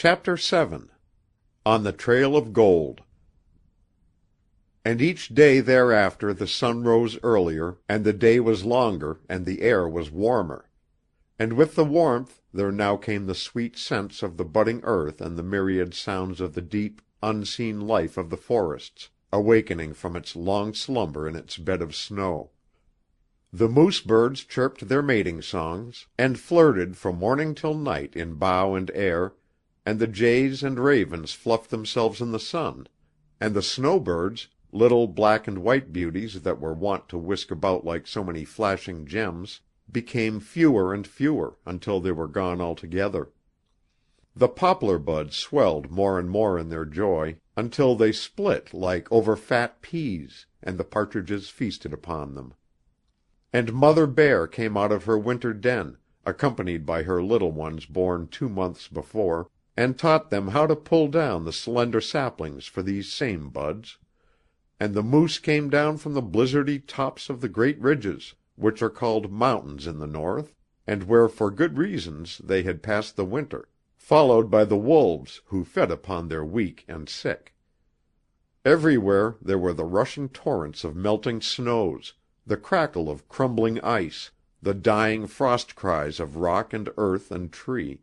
Chapter 7 On the Trail of Gold And each day thereafter the sun rose earlier, and the day was longer, and the air was warmer. And with the warmth there now came the sweet scents of the budding earth and the myriad sounds of the deep, unseen life of the forests, awakening from its long slumber in its bed of snow. The moose birds chirped their mating songs, and flirted from morning till night in bough and air, and the jays and ravens fluffed themselves in the sun, and the snowbirds, little black and white beauties that were wont to whisk about like so many flashing gems, became fewer and fewer until they were gone altogether. The poplar buds swelled more and more in their joy, until they split like over-fat peas, and the partridges feasted upon them. And Mother Bear came out of her winter den, accompanied by her little ones born 2 months before, and taught them how to pull down the slender saplings for these same buds. And the moose came down from the blizzardy tops of the great ridges, which are called mountains in the north, and where for good reasons they had passed the winter, followed by the wolves who fed upon their weak and sick. Everywhere there were the rushing torrents of melting snows, the crackle of crumbling ice, the dying frost cries of rock and earth and tree,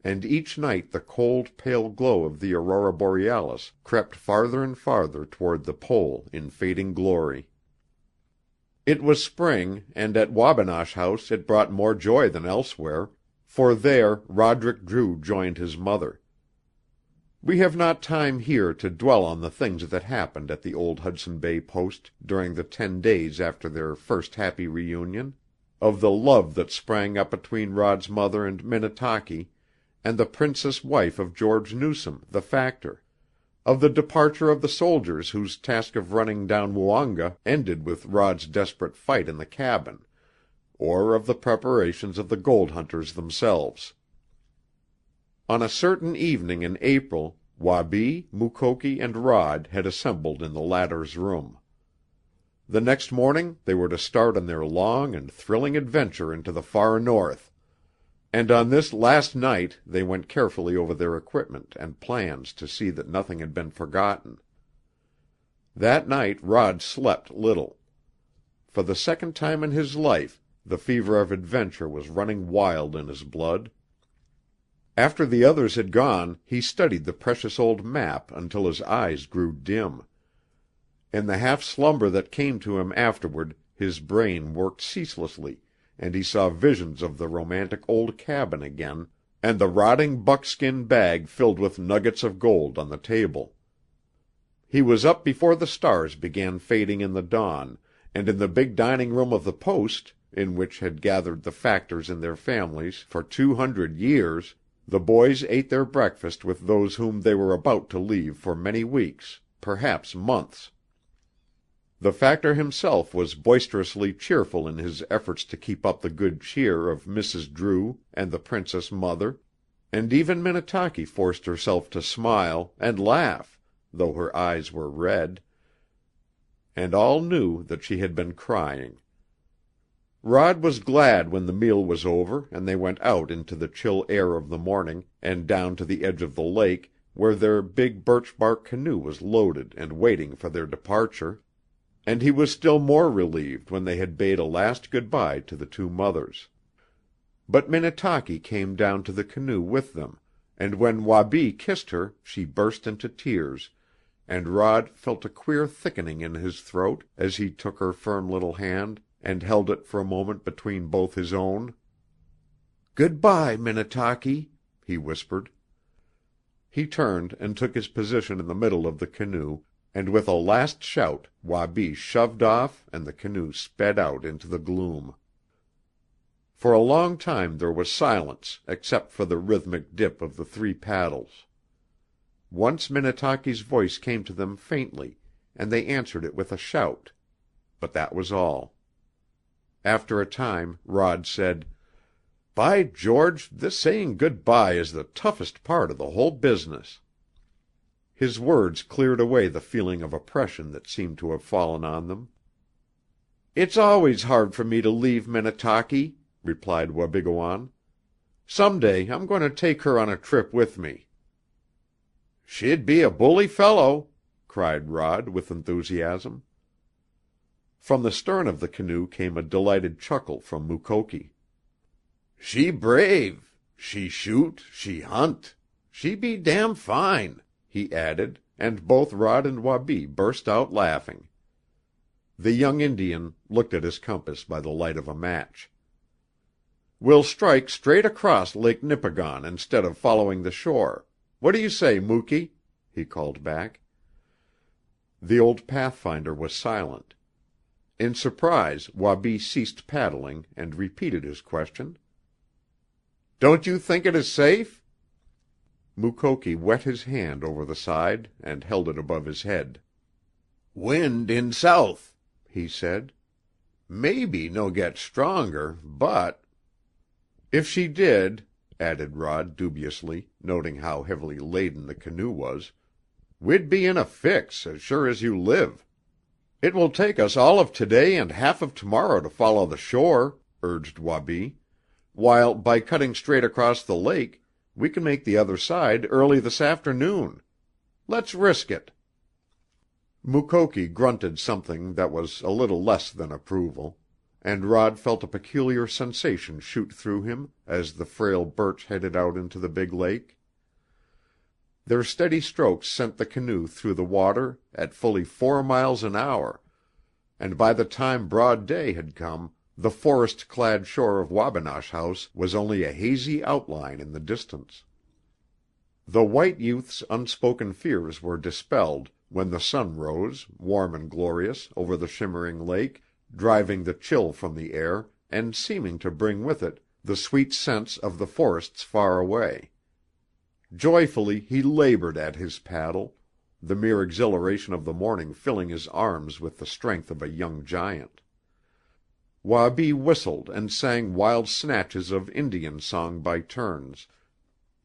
and each night the cold, pale glow of the aurora borealis crept farther and farther toward the pole in fading glory. It was spring, and at Wabinosh House it brought more joy than elsewhere, for there Roderick Drew joined his mother. We have not time here to dwell on the things that happened at the old Hudson Bay post during the 10 days after their first happy reunion, of the love that sprang up between Rod's mother and Minnetaki, and the princess wife of George Newsome, the factor, of the departure of the soldiers whose task of running down Woonga ended with Rod's desperate fight in the cabin, or of the preparations of the gold hunters themselves. On a certain evening in April, Wabi, Mukoki and Rod had assembled in the latter's room. The next morning they were to start on their long and thrilling adventure into the far north, and on this last night they went carefully over their equipment and plans to see that nothing had been forgotten. That night Rod slept little. For the second time in his life the fever of adventure was running wild in his blood. After the others had gone he studied the precious old map until his eyes grew dim. In the half slumber that came to him afterward his brain worked ceaselessly, and he saw visions of the romantic old cabin again, and the rotting buckskin bag filled with nuggets of gold on the table. He was up before the stars began fading in the dawn, and in the big dining room of the post, in which had gathered the factors and their families for 200 years, the boys ate their breakfast with those whom they were about to leave for many weeks, perhaps months. The factor himself was boisterously cheerful in his efforts to keep up the good cheer of Mrs. Drew and the princess mother, and even Minnetaki forced herself to smile and laugh, though her eyes were red, and all knew that she had been crying. Rod was glad when the meal was over and they went out into the chill air of the morning and down to the edge of the lake where their big birch-bark canoe was loaded and waiting for their departure. And he was still more relieved when they had bade a last good-bye to the 2 mothers. But Minnetaki came down to the canoe with them, and when Wabi kissed her she burst into tears, and Rod felt a queer thickening in his throat as he took her firm little hand and held it for a moment between both his own. "Good-bye, Minnetaki," he whispered. He turned and took his position in the middle of the canoe, and with a last shout Wabi shoved off and the canoe sped out into the gloom. For a long time there was silence except for the rhythmic dip of the 3 paddles. Once Minnetaki's voice came to them faintly, and they answered it with a shout, but that was all. After a time Rod said, "By George, this saying good-bye is the toughest part of the whole business." His words cleared away the feeling of oppression that seemed to have fallen on them. "It's always hard for me to leave Minnetaki," replied Wabigoon. "Some day I'm going to take her on a trip with me. "She'd be a bully fellow!" cried Rod with enthusiasm. From the stern of the canoe came a delighted chuckle from Mukoki. "She brave! She shoot, she hunt. She be damn fine!" he added, and both Rod and Wabi burst out laughing. The young Indian looked at his compass by the light of a match. "We'll strike straight across Lake Nipigon instead of following the shore. What do you say, Muky?" he called back. The old pathfinder was silent. In surprise Wabi ceased paddling and repeated his question. "Don't you think it is safe?" Mukoki wet his hand over the side and held it above his head. "Wind in south," he said. "Maybe no get stronger, but—" "If she did," added Rod dubiously, noting how heavily laden the canoe was, "we'd be in a fix, as sure as you live." "It will take us all of today and half of tomorrow to follow the shore," urged Wabi, "while by cutting straight across the lake we can make the other side early this afternoon. Let's risk it." Mukoki grunted something that was a little less than approval, and Rod felt a peculiar sensation shoot through him as the frail birch headed out into the big lake. Their steady strokes sent the canoe through the water at fully 4 miles an hour, and by the time broad day had come the forest-clad shore of Wabinosh House was only a hazy outline in the distance. The white youth's unspoken fears were dispelled when the sun rose, warm and glorious, over the shimmering lake, driving the chill from the air and seeming to bring with it the sweet scents of the forests far away. Joyfully he labored at his paddle, the mere exhilaration of the morning filling his arms with the strength of a young giant. Wabi whistled and sang wild snatches of Indian song by turns.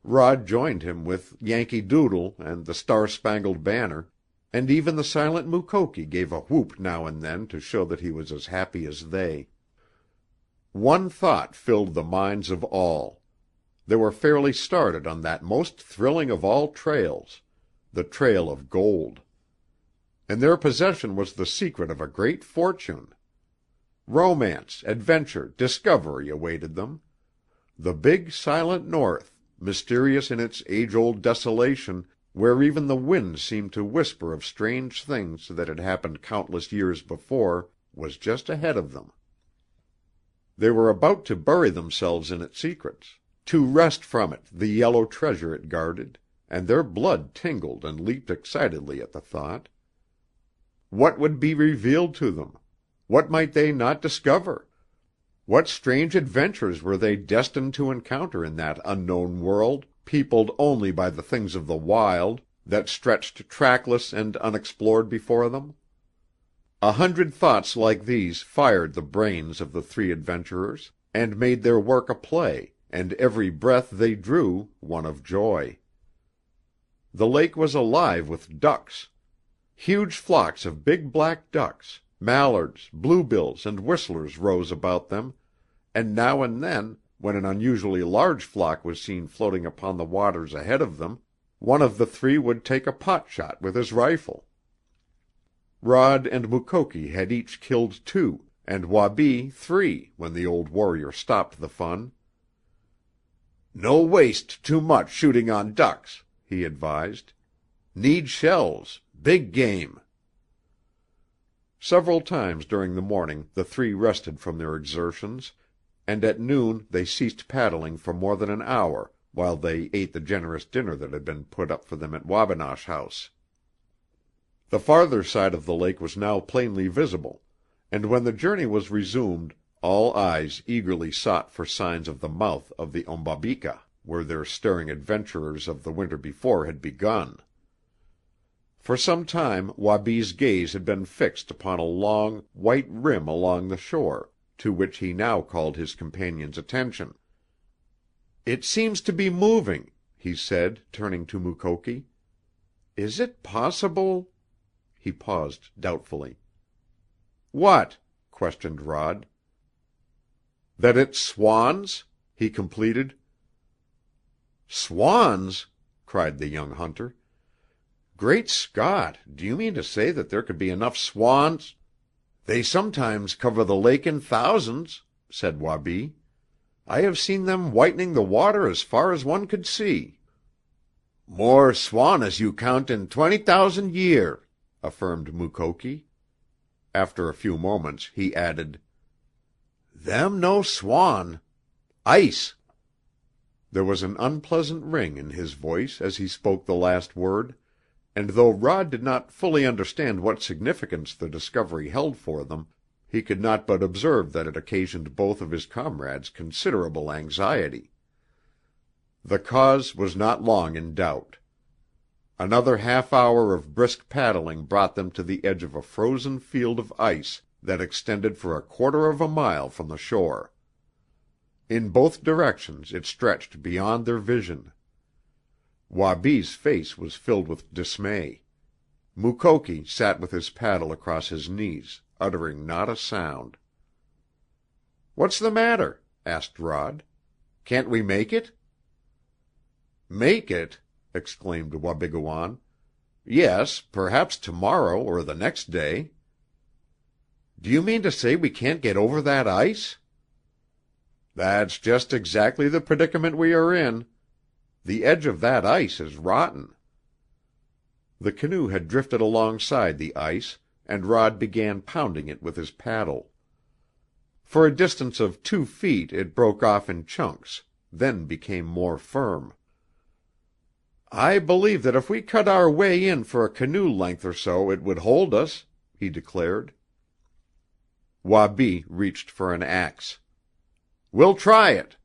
Rod joined him with Yankee Doodle and the Star Spangled Banner, and even the silent Mukoki gave a whoop now and then to show that he was as happy as they. One thought filled the minds of all. They were fairly started on that most thrilling of all trails, the trail of gold. In their possession was the secret of a great fortune. Romance, adventure, discovery awaited them. The big, silent North, mysterious in its age-old desolation, where even the winds seemed to whisper of strange things that had happened countless years before, was just ahead of them. They were about to bury themselves in its secrets, to wrest from it the yellow treasure it guarded, and their blood tingled and leaped excitedly at the thought. What would be revealed to them? What might they not discover? What strange adventures were they destined to encounter in that unknown world, peopled only by the things of the wild, that stretched trackless and unexplored before them? 100 thoughts like these fired the brains of the 3 adventurers, and made their work a play, and every breath they drew one of joy. The lake was alive with ducks. Huge flocks of big black ducks, mallards, bluebills, and whistlers rose about them, and now and then, when an unusually large flock was seen floating upon the waters ahead of them, one of the 3 would take a pot shot with his rifle. Rod and Mukoki had each killed 2, and Wabi 3 when the old warrior stopped the fun. "No waste too much shooting on ducks," he advised. "Need shells. Big game." Several times during the morning the 3 rested from their exertions, and at noon they ceased paddling for more than an hour while they ate the generous dinner that had been put up for them at Wabinosh House. The farther side of the lake was now plainly visible, and when the journey was resumed all eyes eagerly sought for signs of the mouth of the Ombabika, where their stirring adventures of the winter before had begun. For some time Wabi's gaze had been fixed upon a long, white rim along the shore, to which he now called his companion's attention. "It seems to be moving," he said, turning to Mukoki. "Is it possible—" He paused doubtfully. "What?" questioned Rod. "That it's swans?" he completed. "Swans!" cried the young hunter. Great Scott! Do you mean to say that there could be enough swans—" "They sometimes cover the lake in thousands," said Wabi. "I have seen them whitening the water as far as one could see." "More swan as you count in 20,000 year," affirmed Mukoki. After a few moments he added, "Them no swan. Ice." There was an unpleasant ring in his voice as he spoke the last word, and though Rod did not fully understand what significance the discovery held for them, he could not but observe that it occasioned both of his comrades considerable anxiety. The cause was not long in doubt. Another half hour of brisk paddling brought them to the edge of a frozen field of ice that extended for a quarter of a mile from the shore. In both directions it stretched beyond their vision. Wabi's face was filled with dismay. Mukoki sat with his paddle across his knees, uttering not a sound. "What's the matter?" asked Rod. "Can't we make it?" "Make it!" exclaimed Wabigoon. "Yes, perhaps tomorrow or the next day." "Do you mean to say we can't get over that ice?" "That's just exactly the predicament we are in. The edge of that ice is rotten." The canoe had drifted alongside the ice, and Rod began pounding it with his paddle. For a distance of 2 feet it broke off in chunks, then became more firm. "I believe that if we cut our way in for a canoe length or so it would hold us," he declared. Wabi reached for an axe. "We'll try it."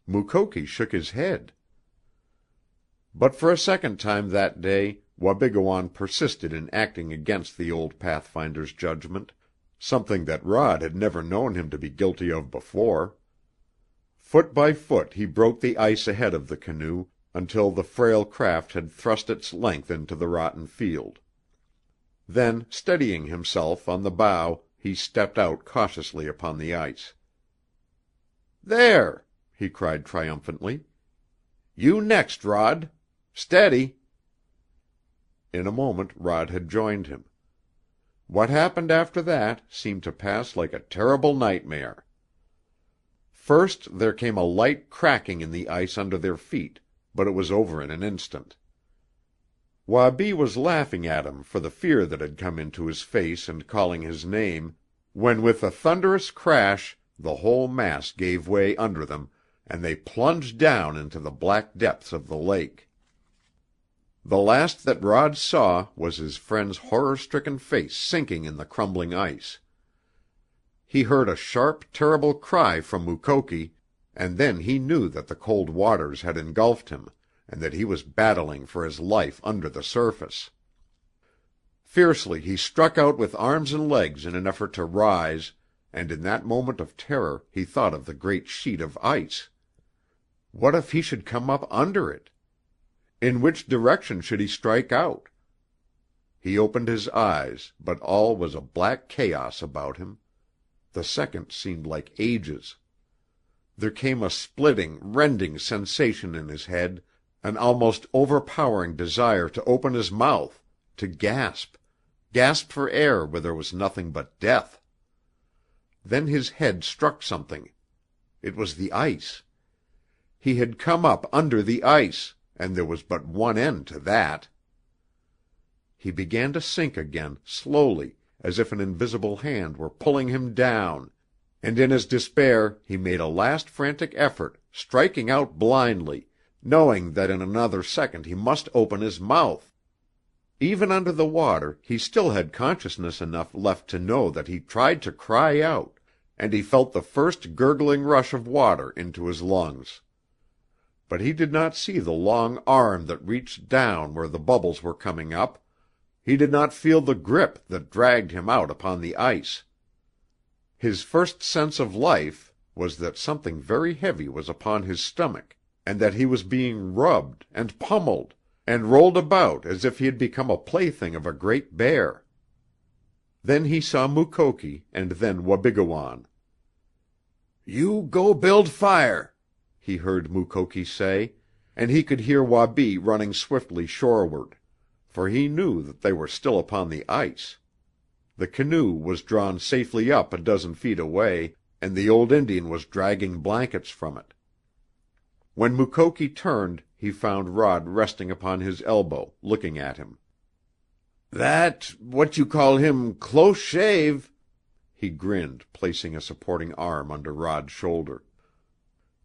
Mukoki shook his head. But for a second time that day Wabigoon persisted in acting against the old pathfinder's judgment, something that Rod had never known him to be guilty of before. Foot by foot he broke the ice ahead of the canoe until the frail craft had thrust its length into the rotten field. Then, steadying himself on the bow, he stepped out cautiously upon the ice. "There!" he cried triumphantly. "You next, Rod. Steady!" In a moment Rod had joined him. What happened after that seemed to pass like a terrible nightmare. First there came a light cracking in the ice under their feet, but it was over in an instant. Wabi was laughing at him for the fear that had come into his face and calling his name, when with a thunderous crash the whole mass gave way under them, and they plunged down into the black depths of the lake. The last that Rod saw was his friend's horror-stricken face sinking in the crumbling ice. He heard a sharp, terrible cry from Mukoki, and then he knew that the cold waters had engulfed him, and that he was battling for his life under the surface. Fiercely he struck out with arms and legs in an effort to rise, and in that moment of terror he thought of the great sheet of ice. What if he should come up under it? In which direction should he strike out? He opened his eyes, but all was a black chaos about him. The seconds seemed like ages. There came a splitting, rending sensation in his head, an almost overpowering desire to open his mouth, to gasp for air where there was nothing but death. Then his head struck something. It was the ice. He had come up under the ice, and there was but one end to that. He began to sink again, slowly, as if an invisible hand were pulling him down, and in his despair he made a last frantic effort, striking out blindly, knowing that in another second he must open his mouth. Even under the water he still had consciousness enough left to know that he tried to cry out, and he felt the first gurgling rush of water into his lungs. But he did not see the long arm that reached down where the bubbles were coming up. He did not feel the grip that dragged him out upon the ice. His first sense of life was that something very heavy was upon his stomach, and that he was being rubbed, and pummeled, and rolled about as if he had become a plaything of a great bear. Then he saw Mukoki, and then Wabigoon. "You go build fire," he heard Mukoki say, and he could hear Wabi running swiftly shoreward. for he knew that they were still upon the ice. The canoe was drawn safely up a dozen feet away, and the old Indian was dragging blankets from it. When Mukoki turned, he found Rod resting upon his elbow, looking at him. "That what you call him close shave," he grinned, placing a supporting arm under Rod's shoulder.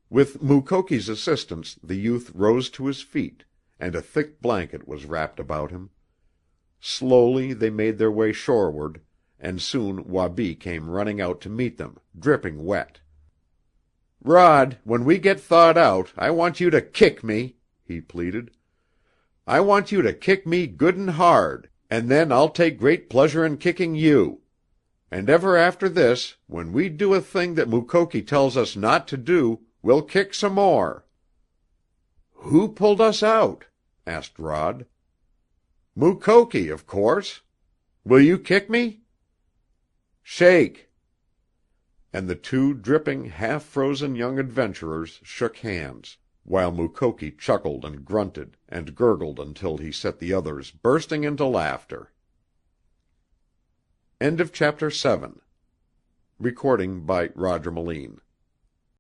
With Mukoki's assistance the youth rose to his feet, and a thick blanket was wrapped about him. Slowly they made their way shoreward, and soon Wabi came running out to meet them, dripping wet. "Rod, when we get thawed out, I want you to kick me," he pleaded. "I want you to kick me good and hard, and then I'll take great pleasure in kicking you. And ever after this, when we do a thing that Mukoki tells us not to do, we'll kick some more." "Who pulled us out?" asked Rod. "Mukoki, of course. Will you kick me?" "Shake." And the two dripping, half-frozen young adventurers shook hands, while Mukoki chuckled and grunted and gurgled until he set the others bursting into laughter. Chapter 8. Recording by Roger Malene.